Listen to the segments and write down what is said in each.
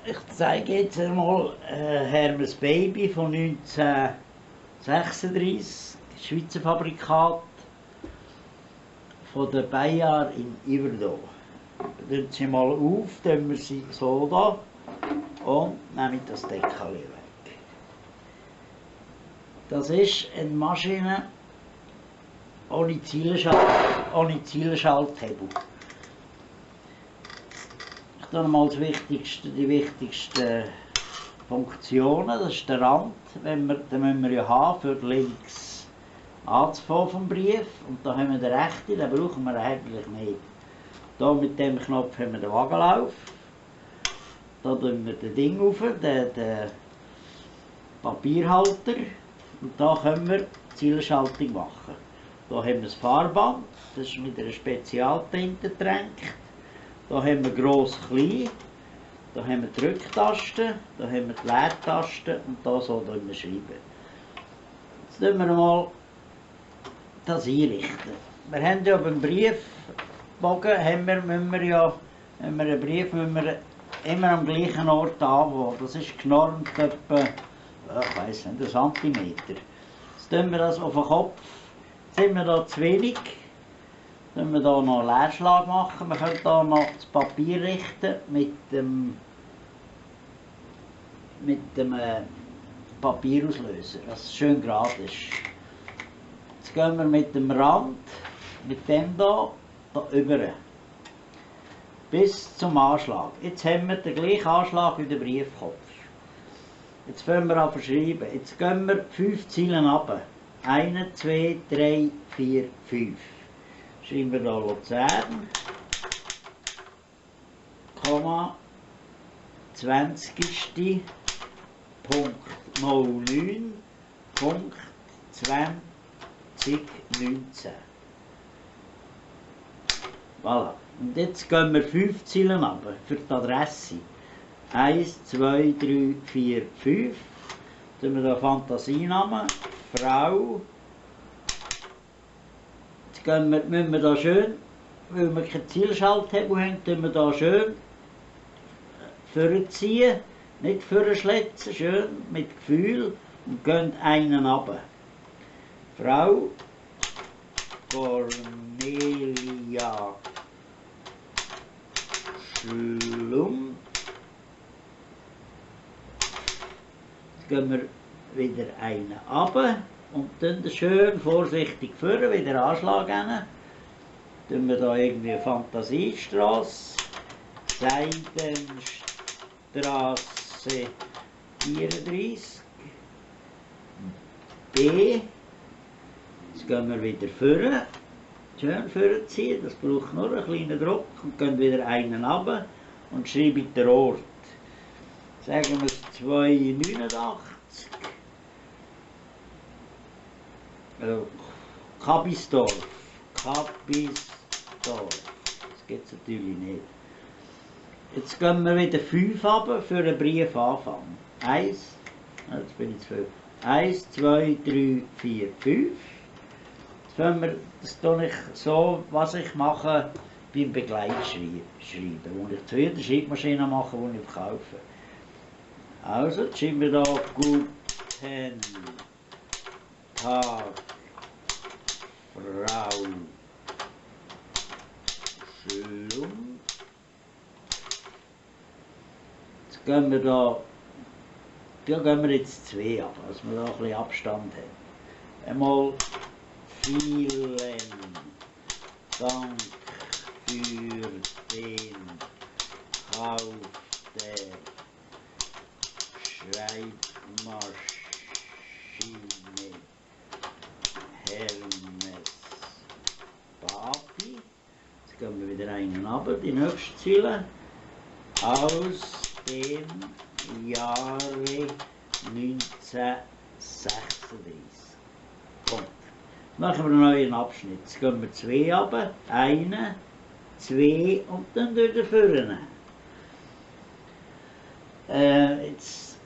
Ich zeige jetzt einmal Hermes Baby von 1936, Schweizer Fabrikat von der Bayard in Yverdon. Nehmen Sie mal auf, tun wir sie so da und nehmen das Deckel weg. Das ist eine Maschine ohne Zielschalthebel. Ich tue mal die wichtigsten Funktionen. Das ist der Rand, den müssen wir ja haben, für links anzufangen vom Brief. Und da haben wir den rechten, den brauchen wir eigentlich nicht. Hier mit dem Knopf haben wir den Wagenlauf. Da tun wir das Ding auf, den Papierhalter. Und da können wir die Zielschaltung machen. Da haben wir das Fahrband, das ist mit einer Spezialtinte getränkt. Da haben wir gross, klein. Da haben wir die Drücktasten, da haben wir die Leertasten und da so schreiben wir schreiben. Jetzt tun wir mal das einrichten. Wir haben ja beim Briefbogen, wenn wir einen Brief immer am gleichen Ort anfangen. Das ist genormt etwa, ich weiss nicht, 1 Zentimeter. Jetzt tun wir das auf den Kopf. Jetzt sind wir da zu wenig. Dann wir hier noch einen Leerschlag machen. Wir können hier noch das Papier richten mit dem Papierauslöser, dass es schön gerade ist. Jetzt gehen wir mit dem Rand, mit dem hier über. Bis zum Anschlag. Jetzt haben wir den gleichen Anschlag wie der Briefkopf. Jetzt fangen wir an zu schreiben. Jetzt gehen wir 5 Zeilen runter. 1, 2, 3, 4, 5. Schreiben wir hier Luzern, Komma, 20. Punkt 09, Punkt 2019. Voilà. Und jetzt gehen wir 5 Zeilen runter für die Adresse. 1, 2, 3, 4, 5. Dann haben wir hier Fantasienamen, Frau. Jetzt müssen wir da schön, weil wir keinen Zielschalthebel haben, tun wir da schön vorziehen, nicht vorschletzen, schön mit Gefühl und gehen einen runter. Frau Cornelia Schlum. Jetzt gehen wir wieder einen runter. Und dann schön vorsichtig führen, wieder anschlagen. Tun wir da irgendwie Fantasiestrasse, Seidenstrasse 34, B. Jetzt gehen wir wieder führen, schön vorziehen, das braucht nur einen kleinen Druck und gehen wieder einen runter und schreiben den Ort. Sagen wir es 289. Kabisdorf. Das gibt es natürlich nicht. Jetzt gehen wir wieder 5 runter für einen Brief anfangen. 1, jetzt bin ich zu viel. 1, 2, 3, 4, 5. Jetzt fangen wir, das tue ich so, was ich mache beim Begleitschreiben, wo ich zu jeder Schreibmaschine mache, die ich kaufe. Also, jetzt schreiben wir hier Guten Tag, Frau Schlum. Jetzt gehen wir da gehen wir jetzt 2 ab, dass wir da ein bisschen Abstand haben. Einmal vielen Dank für den Kauf der Schreibmaschine Hermes Baby. Jetzt gehen wir wieder einen runter, die nächste Ziele. Aus dem Jahre 1936. Punkt. Machen wir noch einen Abschnitt. Jetzt gehen wir 2 runter. 1, 2 und dann wieder vorne. Jetzt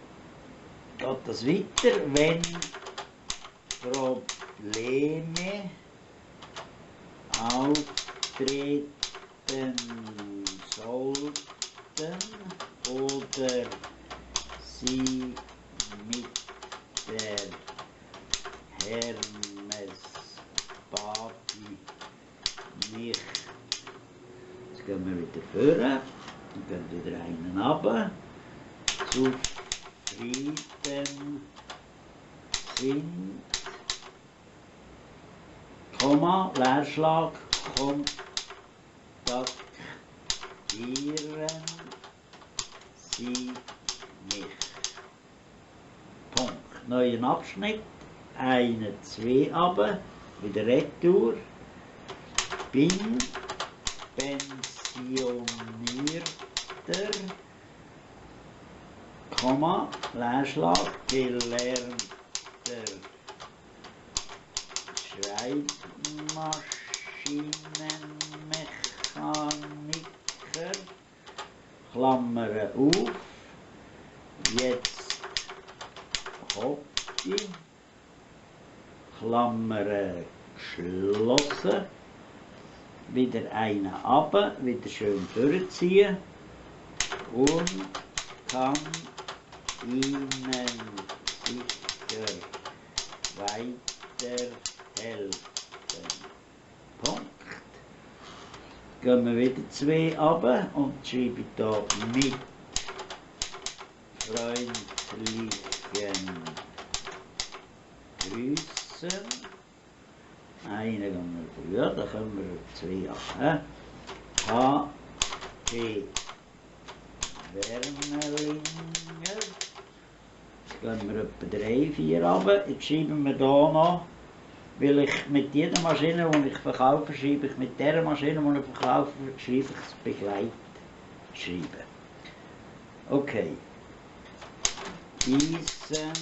geht das weiter. Wenn Probleme auftreten sollten, oder sie mit der Hermes Babi nicht. Jetzt gehen wir wieder vorne und gehen wieder einen runter. Zufrieden sind, Komma, Leerschlag, kontaktieren Sie mich. Punkt. Neuen Abschnitt. 1, 2 runter, wieder retour. Bin pensionierter, Komma, Leerschlag, gelernter Schreibmaschinenmechaniker, Klammern auf, jetzt Hobby, Klammern geschlossen, wieder einen runter, wieder schön durchziehen und kann Ihnen sicher weiterhelfen. Punkt. Gehen wir wieder 2 runter und schreibe hier mit freundlichen Grüßen. Einen gehen wir früher, da können wir 2 ab. H.P. Wernerlinger. Jetzt gehen wir etwa 3, 4 runter. Jetzt schreiben wir hier noch, weil ich mit jeder Maschine, die ich verkaufe, schreibe ich mit der Maschine, die ich verkaufe, schreibe ich das Begleitschreiben. Okay. Diesen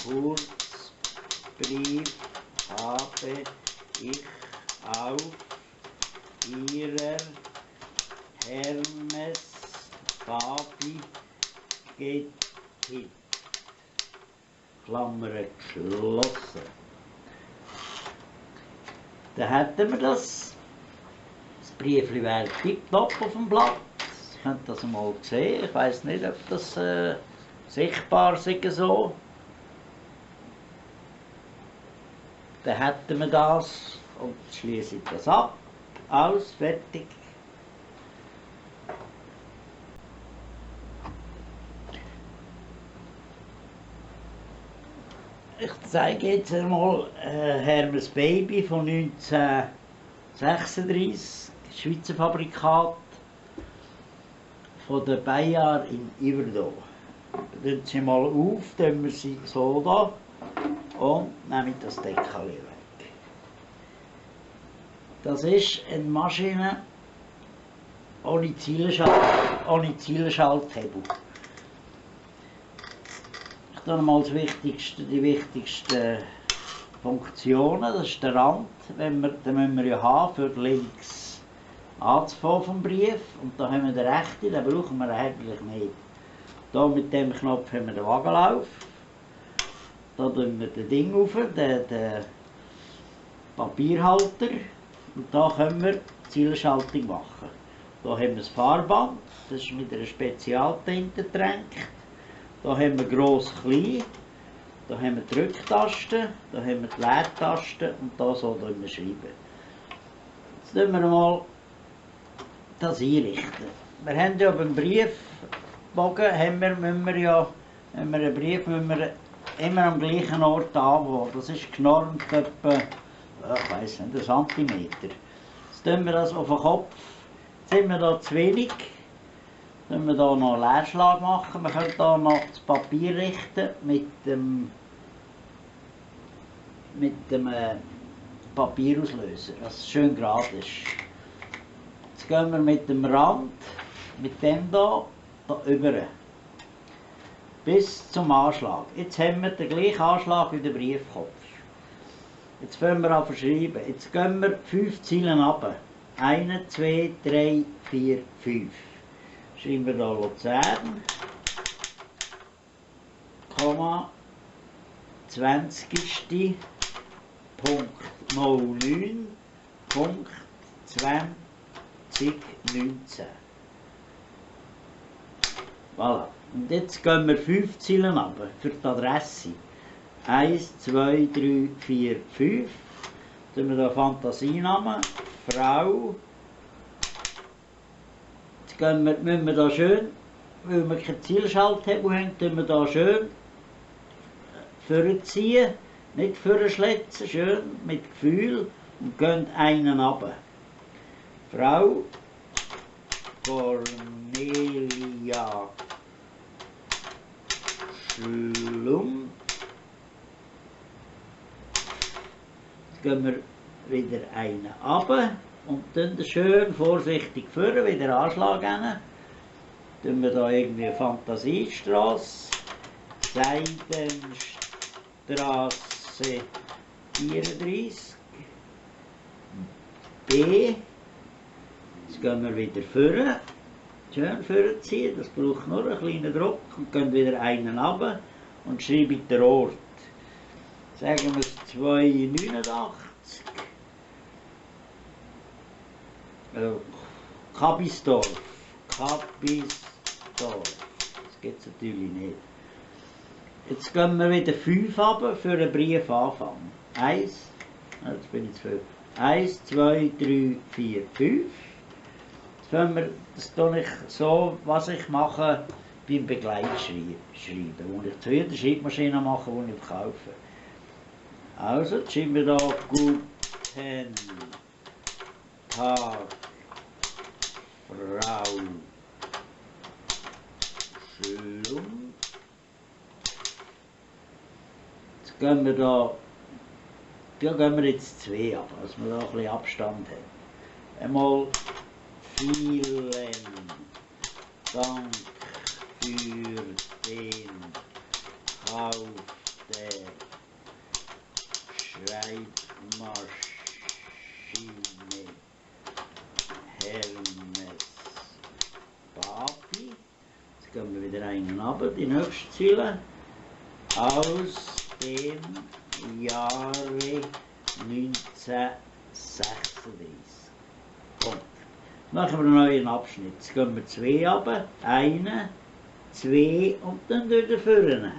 Kurzbrief habe ich auf Ihrer Hermes Babi getippt. Klammern geschlossen. Dann hätten wir das. Das Briefli wäre tipptopp auf dem Blatt. Ihr könnt das mal sehen. Ich weiss nicht, ob das sichtbar ist so. Dann hätten wir das und schließe ich das ab. Alles fertig. Ich zeige jetzt einmal Hermes Baby von 1936, Schweizer Fabrikat von der Bayard in Yverdon. Nehmen Sie mal auf, tun wir sie so da und nehmen das Deckel weg. Das ist eine Maschine ohne Zielschalthebel. Ich tue mal die wichtigsten Funktionen. Das ist der Rand, den müssen wir ja haben, für links anzufangen vom Brief. Und da haben wir den rechten, den brauchen wir eigentlich nicht. Hier mit dem Knopf haben wir den Wagenlauf. Da tun wir das Ding auf, den Papierhalter. Und da können wir die Zielschaltung machen. Da haben wir das Fahrband, das ist mit einer Spezialtinte getränkt. Da haben wir gross, klein. Da haben wir die Drücktasten, da haben wir die Leertasten und da so wir schreiben. Jetzt tun wir mal das einrichten. Wir haben ja beim Briefbogen, wenn wir einen Brief immer am gleichen Ort anbauen. Das ist genormt etwa, ich weiss nicht, 1 Zentimeter. Jetzt tun wir das auf den Kopf. Jetzt sind wir da zu wenig. Dann wir hier noch einen Leerschlag machen. Wir können hier noch das Papier richten mit dem Papierauslöser, dass es schön gerade ist. Jetzt gehen wir mit dem Rand, mit dem hier über. Bis zum Anschlag. Jetzt haben wir den gleichen Anschlag wie der Briefkopf. Jetzt fangen wir an zu schreiben. Jetzt gehen wir 5 Zeilen runter. 1, 2, 3, 4, 5. Schreiben wir hier Luzern, Komma, 20. Punkt 09, Punkt 2019. Voilà. Und jetzt gehen wir 5 Zeilen runter für die Adresse. 1, 2, 3, 4, 5. Dann haben wir hier Fantasienamen, Frau. Jetzt müssen wir hier schön, weil wir keinen Zielschalthebel haben, tun wir hier schön vorziehen. Nicht vorschletzen, schön mit Gefühl und gehen einen runter. Frau Cornelia Schlum. Jetzt gehen wir wieder einen runter und dann schön vorsichtig führen, wieder anschlagen. Tun wir da irgendwie Fantasiestrasse, Seidenstrasse 34, B. Jetzt gehen wir wieder führen. Schön vorziehen, das braucht nur einen kleinen Druck und gehen wieder einen runter und schreiben den Ort. Sagen wir es 289. Kabisdorf. Kabisdorf. Das gibt es natürlich nicht. Jetzt gehen wir wieder 5 runter für einen Briefanfang. 1, jetzt bin ich zu viel. 1, 2, 3, 4, 5. Das tue ich so, was ich mache beim Begleitschreiben, wo ich zu jeder Schreibmaschine mache, die ich verkaufe. Also, jetzt schreiben wir hier Guten Tag, Frau Schlum. Jetzt gehen wir gehen wir jetzt 2 ab, dass wir da ein bisschen Abstand haben. Einmal vielen Dank für den Kauf der Schreibmaschine Hermes Papi. Jetzt gehen wir wieder einen runter, die nächste Ziele. Aus dem Jahre 1936. Punkt. Machen wir noch einen Abschnitt. Jetzt gehen wir 2 runter, 1, 2 und dann wieder vorne.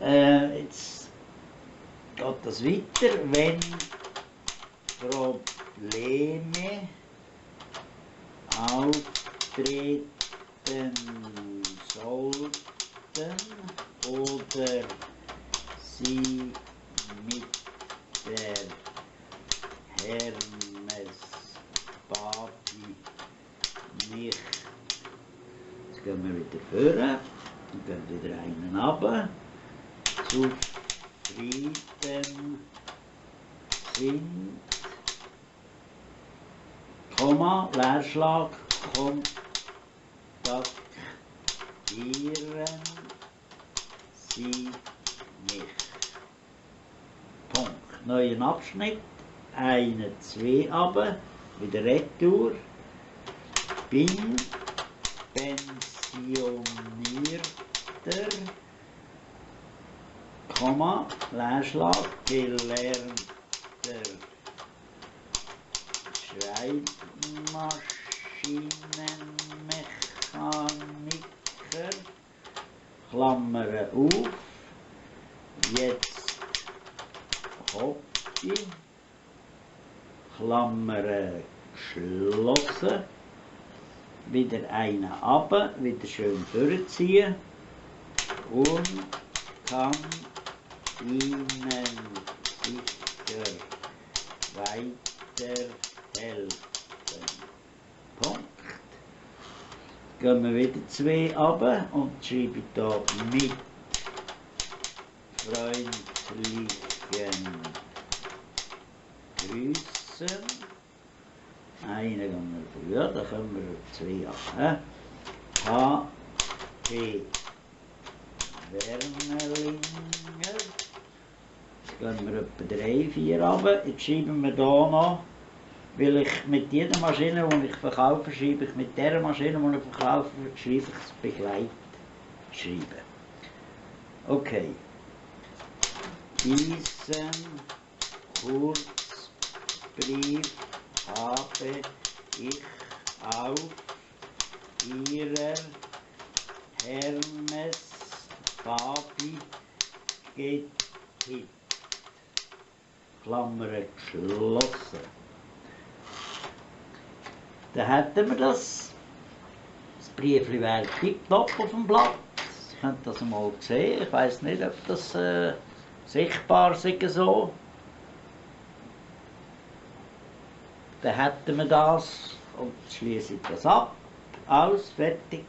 Jetzt geht das weiter. Wenn Probleme auftreten sollten oder Sie mit der Hermes Papi nicht. Jetzt gehen wir wieder vorne und gehen wieder einen runter. Zufrieden sind, Komma, Leerschlag, kontaktieren Sie mich. Punkt. Neuen Abschnitt. 1, 2 runter, wieder Retour. Bin pensionierter, Komma, Leerschlag, gelernter Schreibmaschinenmechaniker, Klammer auf, jetzt Hobby, Klammer geschlossen, wieder einen runter, wieder schön durchziehen und kann Ihnen sicher weiterhelfen. Punkt. Gehen wir wieder 2 runter und schreiben hier mit freundlichen Grüßen. Einen gehen wir früher, da können wir 2 ab. H.P. Wernerlinger. Jetzt gehen wir etwa 3, 4 runter. Jetzt schreiben wir hier noch, weil ich mit jeder Maschine, die ich verkaufe, schreibe ich mit der Maschine, die ich verkaufe, schreibe ich das Begleitschreiben. Okay. Diesen Kurzbrief habe ich auf Ihrer Hermes Fabi getippt. Klammer geschlossen. Dann hätten wir das. Das Briefli wäre tipptopp auf dem Blatt. Sie können das mal sehen. Ich weiss nicht, ob das sichtbar ist so. Dann hätten wir das und schließe ich das ab. Alles fertig.